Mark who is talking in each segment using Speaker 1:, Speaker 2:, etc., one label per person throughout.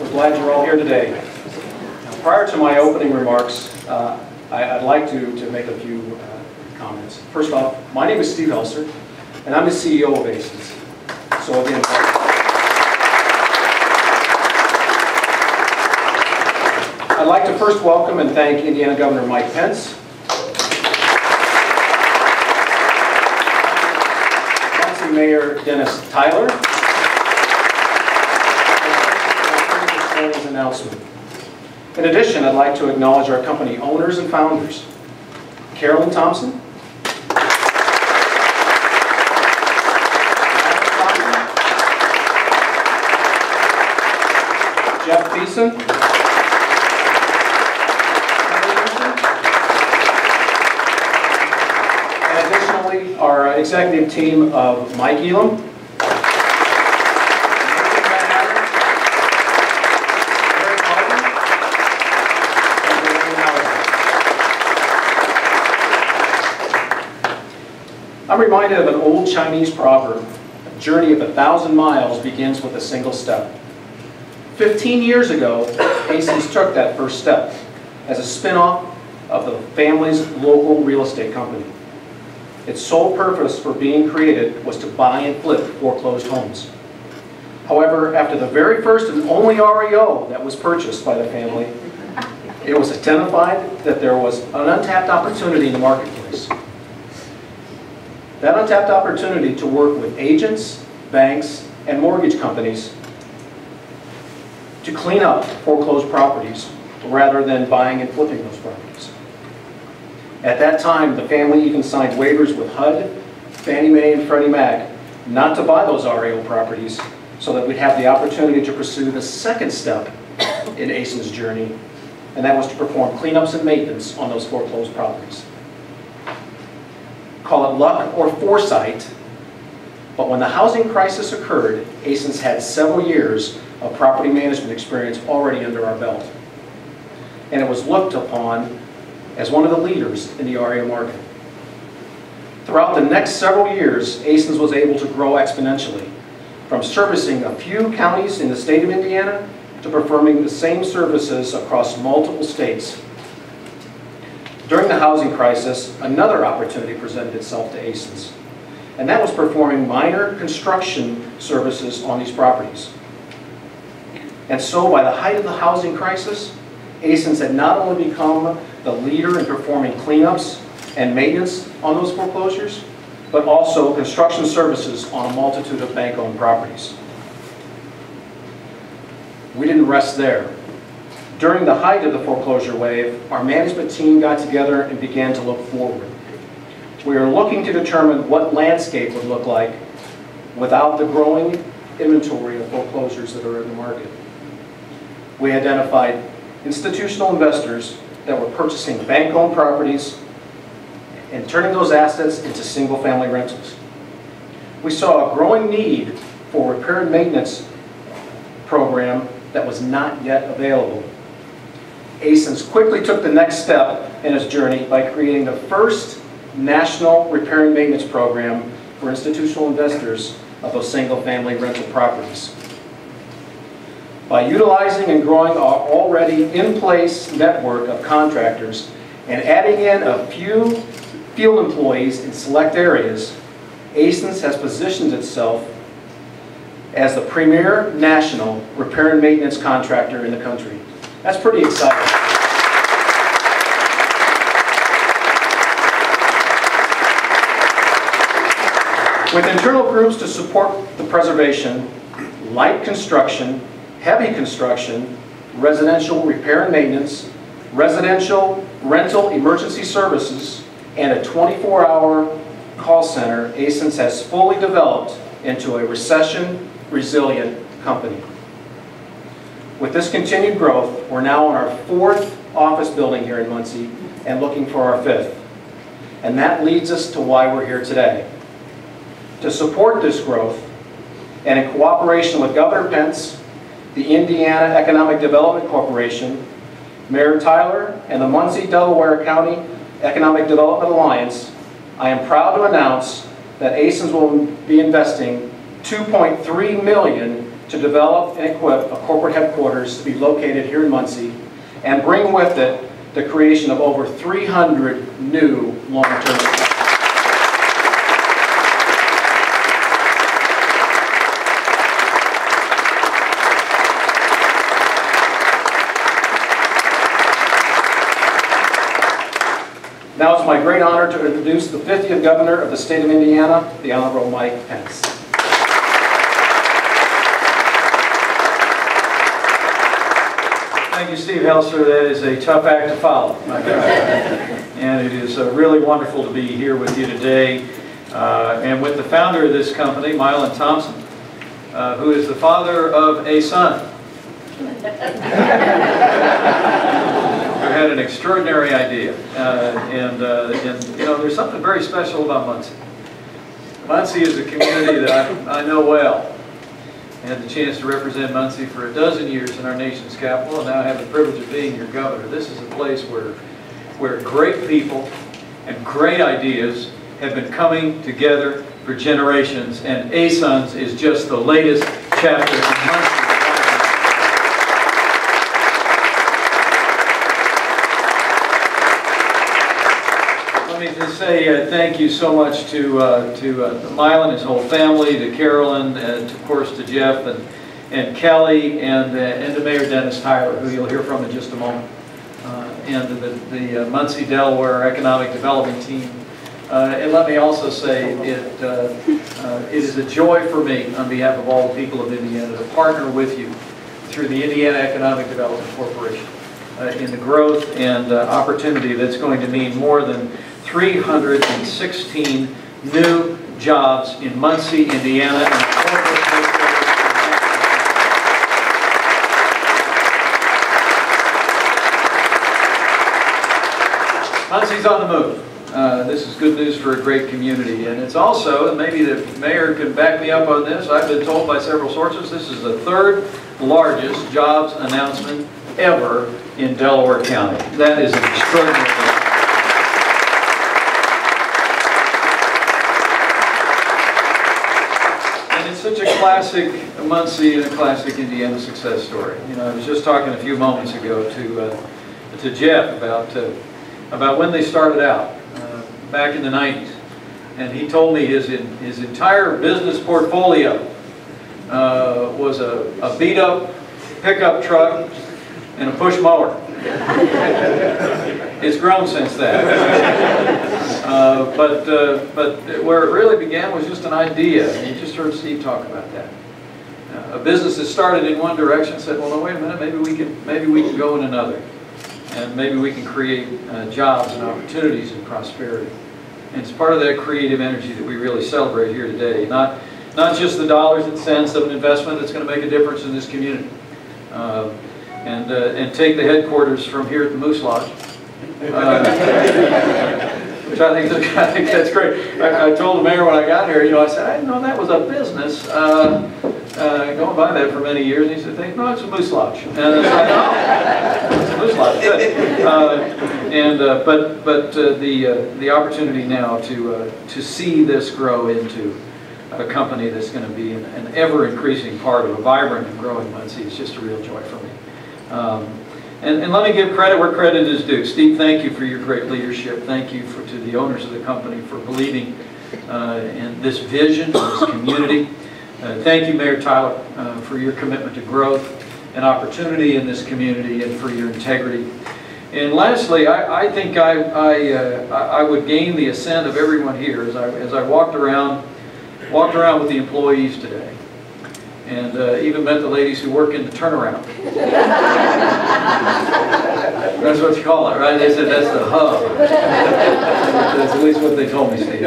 Speaker 1: We're glad you're all here today. Now, prior to my opening remarks, I'd like to make a few comments. First off, my name is Steve Helser, and I'm the CEO of ASONS. So again, I'd like to first welcome and thank Indiana Governor Mike Pence, Muncie Mayor Dennis Tyler, and his announcement. In addition, I'd like to acknowledge our company owners and founders, Carolyn Thompson, Jeff Beeson, and additionally our executive team of Mike Elam, I'm reminded of an old Chinese proverb, a journey of 1,000 miles begins with a single step. 15 years ago, ASONS took that first step as a spin-off of the family's local real estate company. Its sole purpose for being created was to buy and flip foreclosed homes. However, after the very first and only REO that was purchased by the family, it was identified that there was an untapped opportunity in the marketplace. That untapped opportunity to work with agents, banks, and mortgage companies to clean up foreclosed properties rather than buying and flipping those properties. At that time, the family even signed waivers with HUD, Fannie Mae, and Freddie Mac not to buy those REO properties so that we'd have the opportunity to pursue the second step in ASON's journey, and that was to perform cleanups and maintenance on those foreclosed properties. Call it luck or foresight, but when the housing crisis occurred, ASONS had several years of property management experience already under our belt. And it was looked upon as one of the leaders in the REO market. Throughout the next several years, ASONS was able to grow exponentially, from servicing a few counties in the state of Indiana to performing the same services across multiple states. During the housing crisis, another opportunity presented itself to ASONS, and that was performing minor construction services on these properties. And so by the height of the housing crisis, ASONS had not only become the leader in performing cleanups and maintenance on those foreclosures, but also construction services on a multitude of bank-owned properties. We didn't rest there. During the height of the foreclosure wave, our management team got together and began to look forward. We are looking to determine what landscape would look like without the growing inventory of foreclosures that are in the market. We identified institutional investors that were purchasing bank-owned properties and turning those assets into single-family rentals. We saw a growing need for a repair and maintenance program that was not yet available. ASONS quickly took the next step in its journey by creating the first national repair and maintenance program for institutional investors of those single-family rental properties. By utilizing and growing our already in-place network of contractors and adding in a few field employees in select areas, ASONS has positioned itself as the premier national repair and maintenance contractor in the country. That's pretty exciting. With internal groups to support the preservation, light construction, heavy construction, residential repair and maintenance, residential rental emergency services, and a 24-hour call center, ASONS has fully developed into a recession-resilient company. With this continued growth, we're now in our 4th office building here in Muncie and looking for our 5th. And that leads us to why we're here today. To support this growth, and in cooperation with Governor Pence, the Indiana Economic Development Corporation, Mayor Tyler, and the Muncie-Delaware County Economic Development Alliance, I am proud to announce that ASONS will be investing $2.3 million to develop and equip a corporate headquarters to be located here in Muncie and bring with it the creation of over 300 new long-term jobs. Now it's my great honor to introduce the 50th Governor of the State of Indiana, the Honorable Mike Pence.
Speaker 2: Thank you, Steve Helser. That is a tough act to follow, my God. And it is really wonderful to be here with you today and with the founder of this company, Mylan Thompson, who is the father of a son who had an extraordinary idea. And you know, there's something very special about Muncie. Muncie is a community that I know well. I had the chance to represent Muncie for a dozen years in our nation's capital, and now I have the privilege of being your governor. This is a place where great people and great ideas have been coming together for generations, and ASONS is just the latest chapter in Muncie. Let me just say thank you so much to Mylan and his whole family, to Carolyn, and of course to Jeff and Kelly, and to Mayor Dennis Tyler, who you'll hear from in just a moment, and the Muncie, Delaware Economic Development Team. And let me also say it is a joy for me, on behalf of all the people of Indiana, to partner with you through the Indiana Economic Development Corporation in the growth and opportunity that's going to mean more than 316 new jobs in Muncie, Indiana, and corporate Muncie's on the move. This is good news for a great community, and it's also, and maybe the mayor can back me up on this, I've been told by several sources, this is the third largest jobs announcement ever in Delaware County. That is an extraordinary thing. Such a classic Muncie and a classic Indiana success story. You know, I was just talking a few moments ago to Jeff about when they started out back in the 90s, and he told me his entire business portfolio was a beat-up pickup truck and a push mower. It's grown since then. But where it really began was just an idea. And you just heard Steve talk about that. A business that started in one direction said, well, no, wait a minute, maybe we can go in another. And maybe we can create jobs and opportunities and prosperity. And it's part of that creative energy that we really celebrate here today. Not just the dollars and cents of an investment that's going to make a difference in this community. And take the headquarters from here at the Moose Lodge, which I think that's great. I told the mayor when I got here, you know, I said, I didn't know that was a business. Going by that for many years, and he said, no, it's a Moose Lodge. And I said, oh, it's a Moose Lodge, good. The opportunity now to see this grow into a company that's going to be an ever-increasing part of a vibrant and growing Muncie is just a real joy for me. And let me give credit where credit is due. Steve, thank you for your great leadership. Thank you to the owners of the company for believing in this vision, this community. Thank you, Mayor Tyler, for your commitment to growth and opportunity in this community and for your integrity. And lastly, I think I would gain the assent of everyone here as I walked around with the employees today. And even met the ladies who work in the turnaround. That's what you call it, right? They said that's the hub. That's at least what they told me, Steve.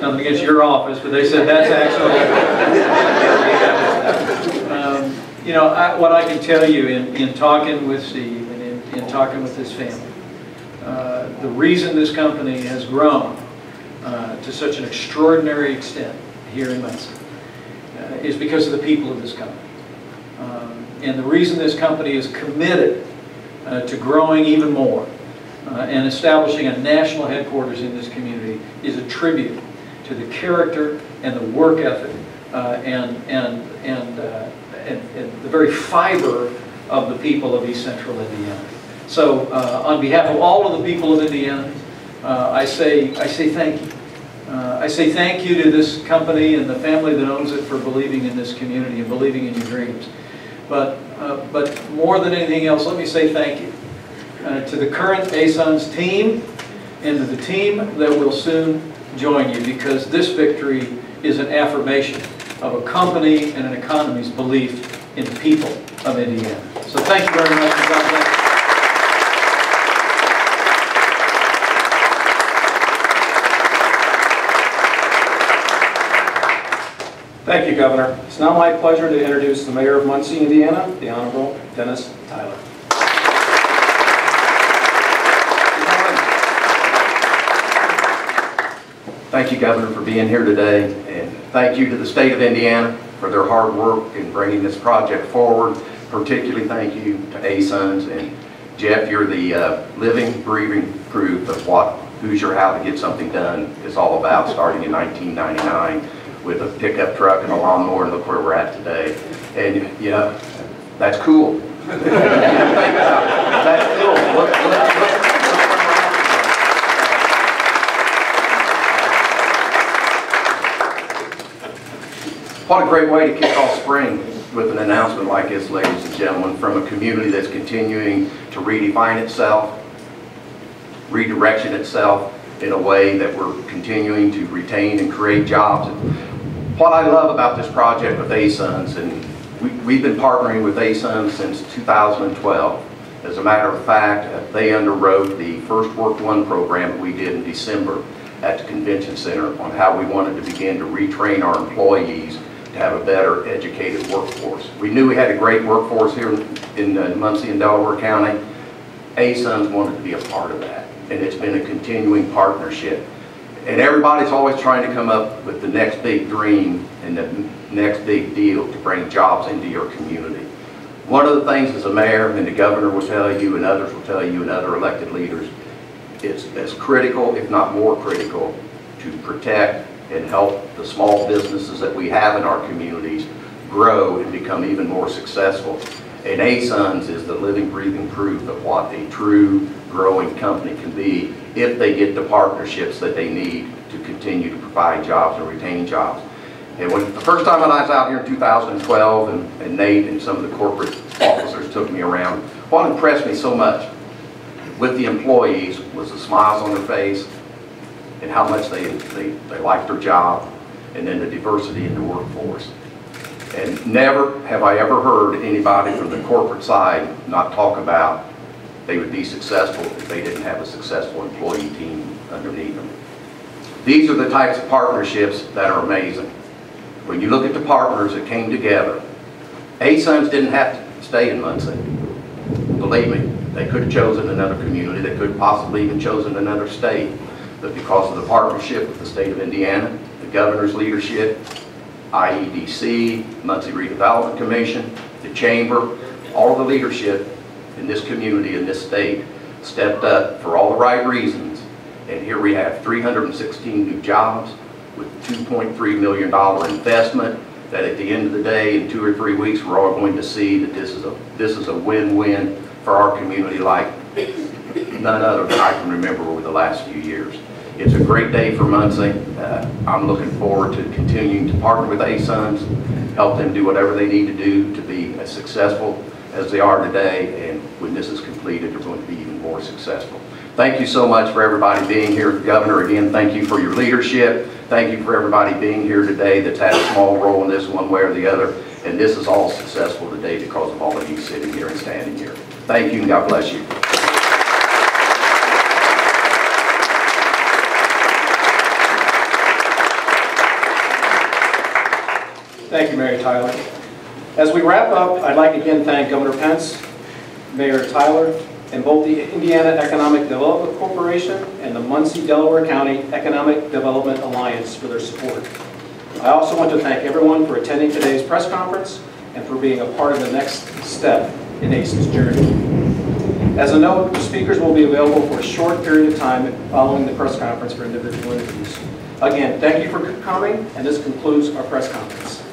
Speaker 2: Nothing against your office, but they said that's actually... you know, what I can tell you in talking with Steve and in talking with his family, the reason this company has grown to such an extraordinary extent here in Muncie is because of the people of this company. And the reason this company is committed to growing even more and establishing a national headquarters in this community is a tribute to the character and the work ethic and and the very fiber of the people of East Central Indiana. So on behalf of all of the people of Indiana, I say thank you. I say thank you to this company and the family that owns it for believing in this community and believing in your dreams. But more than anything else, let me say thank you to the current ASONS team and to the team that will soon join you, because this victory is an affirmation of a company and an economy's belief in the people of Indiana. So thank you very much, and God bless you.
Speaker 1: Thank you, Governor. It's now my pleasure to introduce the Mayor of Muncie, Indiana, the Honorable Dennis Tyler.
Speaker 3: Thank you, Governor, for being here today, and thank you to the state of Indiana for their hard work in bringing this project forward. Particularly thank you to ASONS, and Jeff, you're the living, breathing proof of what Hoosier How to Get Something Done is all about, starting in 1999 with a pickup truck and a lawnmower, and look where we're at today. And you know, that's cool. That's cool. Look. What a great way to kick off spring with an announcement like this, ladies and gentlemen, from a community that's continuing to redefine itself, redirection itself in a way that we're continuing to retain and create jobs. And what I love about this project with ASONS, and we've been partnering with ASONS since 2012. As a matter of fact, they underwrote the first Work One program that we did in December at the Convention Center on how we wanted to begin to retrain our employees to have a better educated workforce. We knew we had a great workforce here in Muncie and Delaware County. ASONS wanted to be a part of that, and it's been a continuing partnership. And everybody's always trying to come up with the next big dream and the next big deal to bring jobs into your community. One of the things as a mayor, and the governor will tell you, and others will tell you, and other elected leaders, it's as critical, if not more critical, to protect and help the small businesses that we have in our communities grow and become even more successful. And ASONS is the living, breathing proof of what a true growing company can be if they get the partnerships that they need to continue to provide jobs and retain jobs. And the first time when I was out here in 2012, and Nate and some of the corporate officers took me around, what impressed me so much with the employees was the smiles on their face and how much they liked their job, and then the diversity in the workforce. And never have I ever heard anybody from the corporate side not talk about they would be successful if they didn't have a successful employee team underneath them. These are the types of partnerships that are amazing. When you look at the partners that came together, ASONS didn't have to stay in Muncie. Believe me, they could have chosen another community, they could have possibly even chosen another state. But because of the partnership with the state of Indiana, the governor's leadership, IEDC, Muncie Redevelopment Commission, the chamber, all of the leadership in this community, in this state, stepped up for all the right reasons. And here we have 316 new jobs with $2.3 million investment that at the end of the day, in 2 or 3 weeks, we're all going to see that this is a win-win for our community like none other that I can remember over the last few years. It's a great day for Muncie. I'm looking forward to continuing to partner with ASONS, help them do whatever they need to do to be as successful as they are today, and when this is completed, they're going to be even more successful. Thank you so much for everybody being here. Governor, again, thank you for your leadership. Thank you for everybody being here today that's had a small role in this one way or the other, and this is all successful today because of all of you sitting here and standing here. Thank you, and God bless you.
Speaker 1: Thank you, Mayor Tyler. As we wrap up, I'd like to again thank Governor Pence, Mayor Tyler, and both the Indiana Economic Development Corporation and the Muncie-Delaware County Economic Development Alliance for their support. I also want to thank everyone for attending today's press conference and for being a part of the next step in ASONS' journey. As a note, the speakers will be available for a short period of time following the press conference for individual interviews. Again, thank you for coming, and this concludes our press conference.